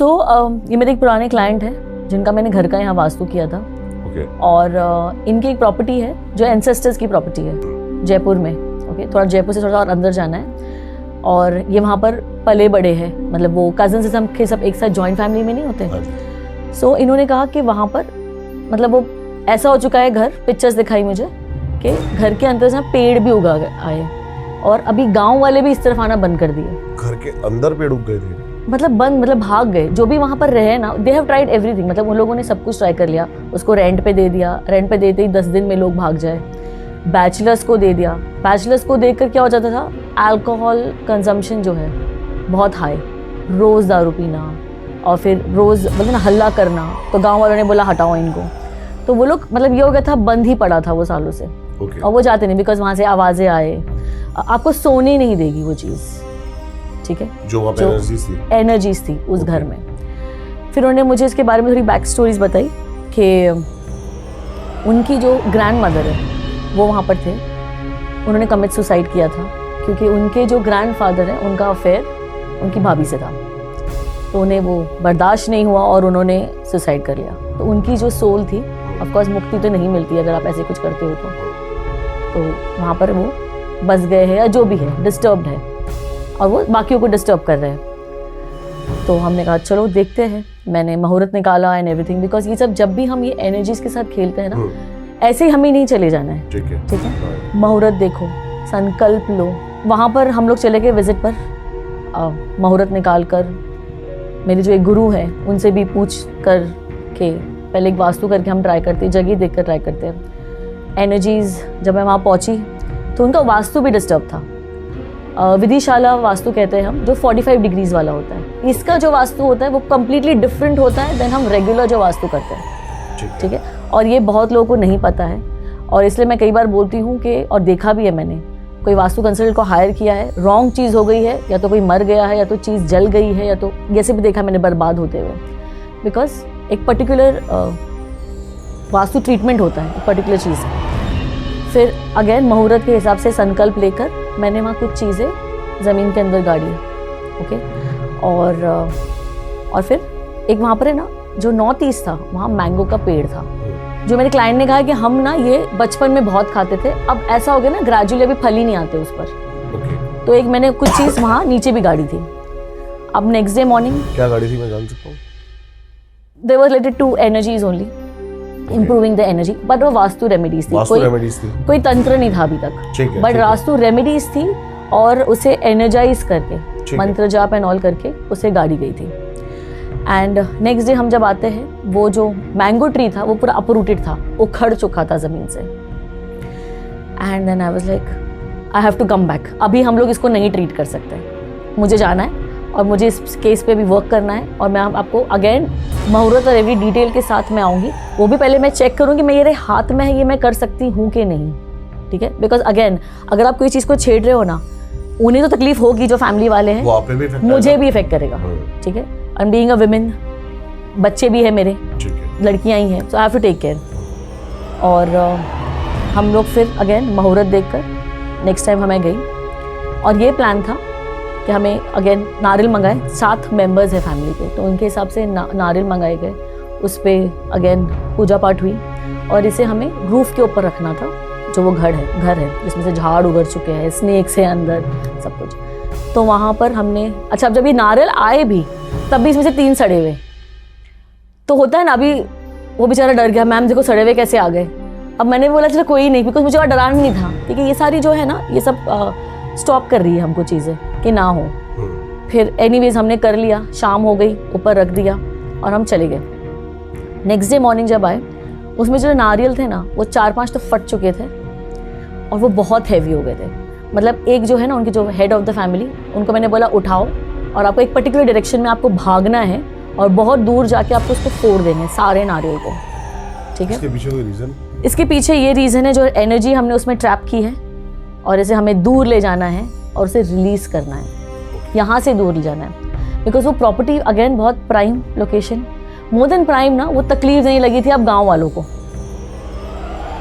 ये मेरे एक पुराने क्लाइंट है जिनका मैंने घर का यहाँ वास्तु किया था। और इनकी एक प्रॉपर्टी है जो एंसेस्टर्स की प्रॉपर्टी है जयपुर में। थोड़ा जयपुर से थोड़ा और अंदर जाना है और ये वहाँ पर पले बड़े हैं, मतलब वो कजन से सब एक साथ जॉइंट फैमिली में नहीं होते। इन्होंने कहा कि वहाँ पर मतलब वो ऐसा हो चुका है घर, पिक्चर्स दिखाई मुझे कि घर के अंदर से पेड़ भी उगा आए और अभी गांव वाले भी इस तरफ आना बंद कर दिए। घर के अंदर पेड़ उग गए थे? मतलब भाग गए। जो भी वहाँ पर रहे ना, दे हैव ट्राइड एवरीथिंग, मतलब उन लोगों ने सब कुछ ट्राई कर लिया। उसको रेंट पे दे दिया, रेंट पे देते ही 10 दिन में लोग भाग जाए। बैचलर्स को दे दिया, बैचलर्स को देकर क्या हो जाता था, अल्कोहल कंजम्पशन जो है बहुत हाई, रोज़ दारू पीना और फिर रोज़ मतलब ना हल्ला करना। तो गाँव वालों ने बोला हटाओ इनको, तो वो लोग मतलब ये हो गया था, बंद ही पड़ा था वो सालों से। और वो जाते नहीं बिकॉज वहाँ से आवाज़ें आए, आपको सोने नहीं देगी वो चीज़, ठीक है, जो एनर्जीज थी उस घर में। फिर उन्होंने मुझे इसके बारे में थोड़ी बैक स्टोरीज बताई कि उनकी जो ग्रैंड मदर है वो वहाँ पर थे, उन्होंने कमिट सुसाइड किया था क्योंकि उनके जो ग्रैंडफादर हैं उनका अफेयर उनकी भाभी से था। तो उन्हें वो बर्दाश्त नहीं हुआ और उन्होंने सुसाइड कर लिया। तो उनकी जो सोल थी, ऑफ कोर्स मुक्ति तो नहीं मिलती अगर आप ऐसे कुछ करते हो तो वहाँ पर वो बस गए हैं या जो भी है, डिस्टर्ब्ड है और वो बाकियों को डिस्टर्ब कर रहे हैं। तो हमने कहा चलो देखते हैं। मैंने मुहूर्त निकाला एंड एवरीथिंग, बिकॉज ये सब जब भी हम ये एनर्जीज के साथ खेलते हैं ना, ऐसे ही हमें नहीं चले जाना है, ठीक है। मुहूर्त देखो, संकल्प लो। वहाँ पर हम लोग चले गए विजिट पर, मुहूर्त निकाल कर मेरे जो एक गुरु है उनसे भी पूछ कर के पहले एक वास्तु करके हम ट्राई करते, जगह देख कर ट्राई करते हैं। एनर्जीज जब मैं वहाँ पहुँची तो उनका वास्तु भी डिस्टर्ब था। विधिशाला वास्तु कहते हैं हम, जो 45 डिग्रीज वाला होता है। इसका जो वास्तु होता है वो कम्प्लीटली डिफरेंट होता है देन हम रेगुलर जो वास्तु करते हैं, ठीक है। और ये बहुत लोगों को नहीं पता है और इसलिए मैं कई बार बोलती हूँ कि, और देखा भी है मैंने, कोई वास्तु कंसल्टेंट को हायर किया है, रॉन्ग चीज़ हो गई है, या तो कोई मर गया है, या तो चीज़ जल गई है, या तो जैसे भी देखा मैंने बर्बाद होते हुए। बिकॉज एक पर्टिकुलर वास्तु ट्रीटमेंट होता है एक पर्टिकुलर चीज़। फिर अगेन मुहूर्त के हिसाब से संकल्प लेकर मैंने वहाँ कुछ चीज़ें ज़मीन के अंदर गाड़ी, ओके। और फिर एक वहाँ पर है ना जो नॉर्थ ईस्ट था, वहाँ मैंगो का पेड़ था, जो मेरे क्लाइंट ने कहा कि हम ना ये बचपन में बहुत खाते थे, अब ऐसा हो गया ना ग्रेजुअली अभी फल ही नहीं आते उस पर। तो एक मैंने कुछ चीज़ वहाँ नीचे भी गाड़ी थी। अब नेक्स्ट डे मॉर्निंग, क्या गाड़ी थी मैं जान सकता हूँ? They were related to energies only, improving the energy, but वो वास्तु रेमेडीज थी। कोई तंत्र नहीं था अभी तक, बट वास्तु रेमेडीज थी और उसे एनर्जाइज करके मंत्र जाप एंड ऑल करके उसे गाड़ी गई थी। एंड नेक्स्ट डे हम जब आते हैं, वो जो मैंगो ट्री था वो पूरा अपरूटेड था, उखड़ चुका था ज़मीन से। And then I was like I have to come back, अभी हम लोग इसको नहीं ट्रीट कर सकते, मुझे जाना है और मुझे इस केस पे भी वर्क करना है। और मैं आपको अगेन मुहूर्त और एवरी डिटेल के साथ मैं आऊँगी। वो भी पहले मैं चेक करूँगी मेरे हाथ में है ये मैं कर सकती हूँ कि नहीं, ठीक है। बिकॉज अगेन अगर आप कोई चीज़ को छेड़ रहे हो ना, उन्हें तो तकलीफ होगी जो फैमिली वाले हैं, मुझे भी इफेक्ट करेगा, ठीक है। एंड बीइंग अ वुमेन, बच्चे भी है मेरे, लड़कियां ही हैं, so I have to take care. और हम लोग फिर अगेन मुहूर्त देखकर नेक्स्ट टाइम हमें गई और ये प्लान था कि हमें अगेन नारियल मंगाए, 7 मेंबर्स है फैमिली के, तो उनके हिसाब से नारियल मंगाए गए। उस पर अगेन पूजा पाठ हुई और इसे हमें रूफ के ऊपर रखना था, जो वो घर है जिसमें से झाड़ उगर चुके हैं, स्नेक से अंदर सब कुछ। तो वहाँ पर हमने, अच्छा अब जब ये नारियल आए भी तब भी इसमें से 3 सड़े हुए, तो होता है ना, अभी वो बेचारा डर गया, मैम देखो सड़े हुए कैसे आ गए। अब मैंने बोला चलो कोई नहीं, बिकॉज मुझे और डराना नहीं था, ठीक है। ये सारी जो है ना, ये सब स्टॉप कर रही है हमको चीज़ें कि ना हो। फिर एनीवेज हमने कर लिया, शाम हो गई, ऊपर रख दिया और हम चले गए। नेक्स्ट डे मॉर्निंग जब आए, उसमें जो नारियल थे ना वो 4-5 तो फट चुके थे और वो बहुत हैवी हो गए थे। मतलब एक जो है ना उनके जो हेड ऑफ द फैमिली, उनको मैंने बोला उठाओ और आपको एक पर्टिकुलर डायरेक्शन में आपको भागना है और बहुत दूर जाके आपको उसको फोड़ देंगे सारे नारियल को, ठीक है। इसके पीछे कोई रीज़न? इसके पीछे ये रीज़न है, जो एनर्जी हमने उसमें ट्रैप की है और इसे हमें दूर ले जाना है और उसे रिलीज़ करना है, यहाँ से दूर ले जाना है। बिकॉज वो प्रॉपर्टी अगेन बहुत prime location, more than prime ना, वो तकलीफ नहीं लगी थी अब गाँव वालों को,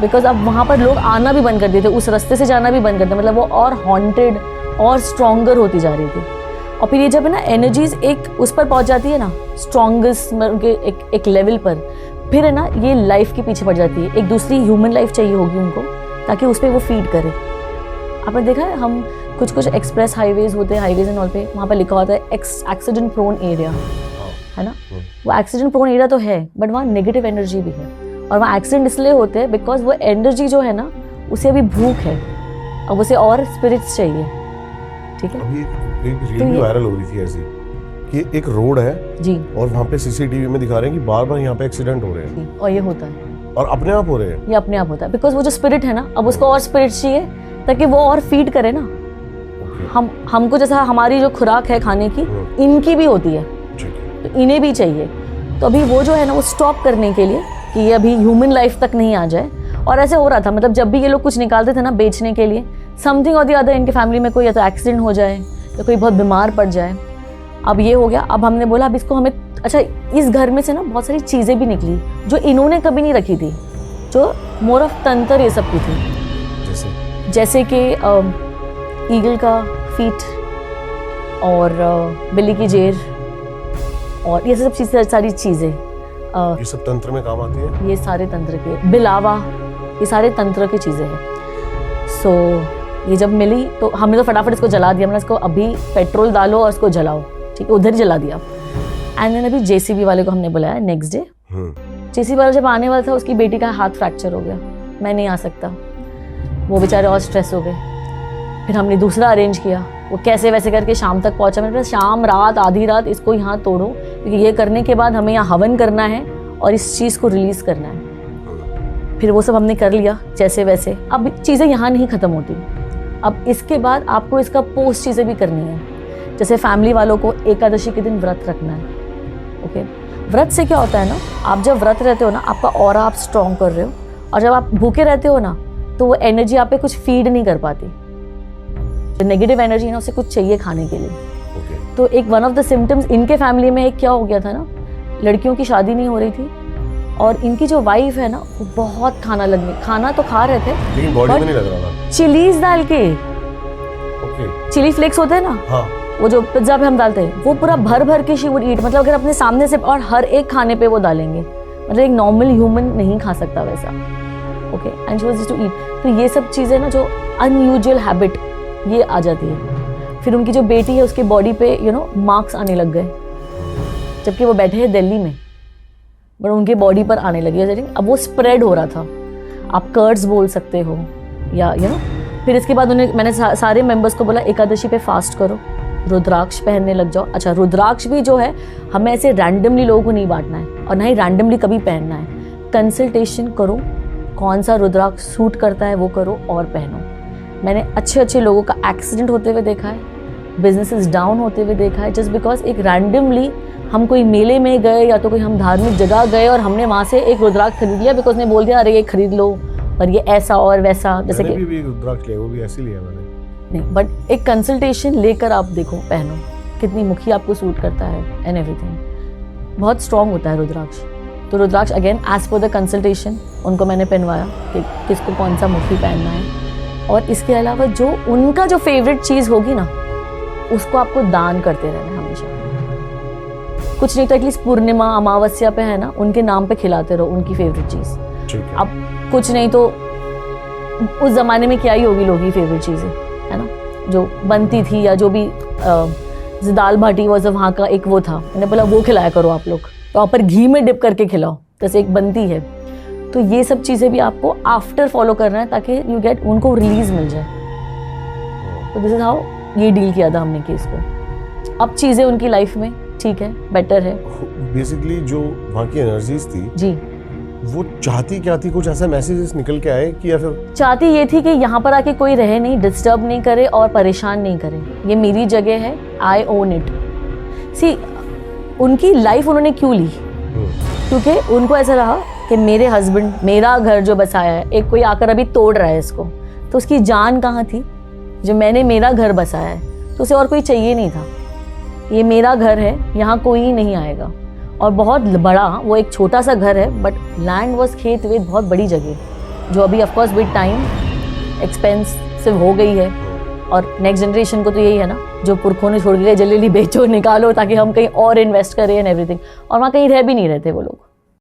बिकॉज अब वहाँ पर लोग आना भी बंद कर दिए थे, उस रास्ते से जाना भी बंद कर दिया। मतलब वो और हॉन्टेड और स्ट्रॉन्गर होती जा रही थी। और फिर ये जब है ना एनर्जीज एक उस पर पहुंच जाती है ना स्ट्रॉन्गेस्ट उनके एक लेवल पर, फिर है ना ये लाइफ के पीछे पड़ जाती है। एक दूसरी ह्यूमन लाइफ चाहिए होगी उनको ताकि उस पर वो फीड करे। आपने देखा है हम कुछ एक्सप्रेस हाईवेज होते हैं, हाईवेज एंड ऑल पे वहाँ पर लिखा होता है एक्सीडेंट प्रोन एरिया, है ना। वो एक्सीडेंट प्रोन एरिया तो है बट वहाँ नेगेटिव एनर्जी भी है, और वहाँ एक्सीडेंट इसलिए होते हैं बिकॉज वो एनर्जी जो है ना उसे अभी भूख है, अब उसे और स्पिरिट्स चाहिए। ठीक है, अभी एक रील भी वायरल हो रही थी ऐसी कि एक रोड है जी और वहाँ पे सीसीटीवी में दिखा रहे हैं कि बार बार यहाँ पे एक्सीडेंट हो रहे हैं, और ये होता है और अपने आप हो रहे हैं। ये अपने आप होता है बिकॉज वो जो स्पिरिट है ना अब उसको और स्पिरिट चाहिए ताकि वो और फीड करे ना। हमको जैसा हमारी जो खुराक है खाने की इनकी भी होती है, तो इन्हें भी चाहिए। तो अभी वो जो है ना वो स्टॉप करने के लिए कि ये अभी ह्यूमन लाइफ तक नहीं आ जाए, और ऐसे हो रहा था मतलब जब भी ये लोग कुछ निकालते थे ना बेचने के लिए, समथिंग और द अदर इनके फैमिली में कोई या तो एक्सीडेंट हो जाए या कोई बहुत बीमार पड़ जाए। अब ये हो गया, अब हमने बोला अब इसको हमें, अच्छा इस घर में से ना बहुत सारी चीज़ें भी निकली जो इन्होंने कभी नहीं रखी थी, जो मोर ऑफ तंत्र ये सब की थी, जैसे कि ईगल का फीट और बिल्ली की जेर और ये सब चीज़ें, सारी चीज़ें ये सब तंत्र में काम आती है। ये सारे तंत्र के, बिलावा, ये सारे तंत्र की चीज़ें हैं। सो ये जब मिली तो हमने तो फटाफट इसको जला दिया। मैंने इसको अभी पेट्रोल डालो और इसको जलाओ, ठीक है, उधर ही जला दिया। एंड देन अभी जेसीबी वाले को हमने बुलाया नेक्स्ट डे। जेसीबी वाला जब आने वाला था उसकी बेटी का हाथ फ्रैक्चर हो गया, मैं नहीं आ सकता, वो बेचारे और स्ट्रेस हो गए। फिर हमने दूसरा अरेंज किया, वो कैसे वैसे करके शाम तक पहुंचा। मैंने कहा शाम रात आधी रात इसको यहाँ तोड़ो, क्योंकि ये करने के बाद हमें यहाँ हवन करना है और इस चीज़ को रिलीज़ करना है। फिर वो सब हमने कर लिया जैसे वैसे। अब चीज़ें यहाँ नहीं ख़त्म होती, अब इसके बाद आपको इसका पोस्ट चीज़ें भी करनी है। जैसे फैमिली वालों को एकादशी के दिन व्रत रखना है। ओके, व्रत से क्या होता है ना, आप जब व्रत रहते हो ना आपका ऑरा आप स्ट्रॉन्ग कर रहे हो, और जब आप भूखे रहते हो ना तो वो एनर्जी आप पे कुछ फीड नहीं कर पाती। नेगेटिव एनर्जी ना उसे कुछ चाहिए खाने के लिए। तो एक वन ऑफ द सिम्टम्स इनके फैमिली में एक क्या हो गया था ना, लड़कियों की शादी नहीं हो रही थी और इनकी जो वाइफ है ना वो बहुत खाना तो खा रहे थे लेकिन बॉडी में नहीं लग रहा था। चिलीज डाल के, चिली फ्लेक्स होते हैं ना, हाँ, वो जो पिज्जा पे हम डालते हैं, वो पूरा भर भर के शी वुड ईट, मतलब अगर अपने सामने से, और हर एक खाने पे वो डालेंगे, मतलब एक नॉर्मल ह्यूमन नहीं खा सकता वैसा। Okay, and she was just to eat. तो ये सब चीज़ें ना जो अनयूजुअल हैबिट ये आ जाती है। फिर उनकी जो बेटी है उसके बॉडी पे मार्क्स आने लग गए, जबकि वो बैठे हैं दिल्ली में, बट उनके बॉडी पर आने लगी। अब वो स्प्रेड हो रहा था, आप कर्ड्स बोल सकते हो या फिर इसके बाद मैंने सारे मेंबर्स को बोला एकादशी पे फास्ट करो, रुद्राक्ष पहनने लग जाओ। अच्छा, रुद्राक्ष भी जो है हमें ऐसे रैंडमली लोगों को नहीं बांटना है और ना ही रैंडमली कभी पहनना है। कंसल्टेशन करो, कौन सा रुद्राक्ष सूट करता है वो करो और पहनो। मैंने अच्छे लोगों का एक्सीडेंट होते हुए देखा है, बिजनेसेस डाउन होते हुए देखा है, जस्ट बिकॉज एक रैंडमली हम कोई मेले में गए या तो कोई हम धार्मिक जगह गए और हमने वहाँ से एक रुद्राक्ष खरीद लिया बिकॉज ने बोल दिया अरे ये खरीद लो, पर ये ऐसा और वैसा, जैसे कि भी रुद्राक्ष लिया, वो भी ऐसे लिया मैंने। नहीं, बट एक कंसल्टेशन लेकर आप देखो, पहनो, कितनी मुखी आपको सूट करता है एंड एवरीथिंग। बहुत स्ट्रॉन्ग होता है रुद्राक्ष। तो रुद्राक्ष again as per the consultation उनको मैंने पहनवाया कि किसको कौन सा मुखी पहनना है। और इसके अलावा जो उनका जो फेवरेट चीज़ होगी ना उसको आपको दान करते रहना है हमेशा। कुछ नहीं तो एटलीस्ट पूर्णिमा अमावस्या पे है ना उनके नाम पे खिलाते रहो उनकी फेवरेट चीज़। अब कुछ नहीं तो उस ज़माने में क्या ही होगी लोगों की फेवरेट चीज़ें, है ना, जो बनती थी या जो भी दाल बाटी वॉज वहाँ का एक वो था, मैंने बोला वो खिलाया करो आप लोग, प्रॉपर घी में डिप करके खिलाओ, जैसे एक बनती है। तो ये सब चीज़ें भी आपको आफ्टर फॉलो करना है ताकि यू गेट उनको रिलीज मिल जाए। तो दिस इज हाउ ये डील किया था हमने केस को। अब चीज़ें उनकी लाइफ में ठीक है, बेटर है। बेसिकली जो वहाँ की एनर्जीज थी जी, वो चाहती क्या थी, कुछ ऐसा मैसेजेस निकल के आए कि या फिर चाहती ये थी कि यहाँ पर आके कोई रहे नहीं, डिस्टर्ब नहीं करे और परेशान नहीं करे, ये मेरी जगह है, आई ओन इट। सी उनकी लाइफ उन्होंने क्यों ली, क्योंकि उनको ऐसा रहा कि मेरे हस्बैंड मेरा घर जो बसाया है, एक कोई आकर अभी तोड़ रहा है इसको, तो उसकी जान कहाँ थी, जो मैंने मेरा घर बसाया है तो उसे और कोई चाहिए नहीं था। ये मेरा घर है, यहाँ कोई नहीं आएगा। और बहुत बड़ा, वो एक छोटा सा घर है बट लैंड वॉज खेत बहुत बड़ी जगह, जो अभी ऑफकोर्स विद टाइम एक्सपेंसिव हो गई है। और नेक्स्ट जनरेशन को तो यही है ना, जो पुरखों ने छोड़ के गए, जल्दी जल्दी बेचो, निकालो, ताकि हम कहीं और इन्वेस्ट करें एंड एवरीथिंग। और वहाँ कहीं रह भी नहीं रहते वो लोग।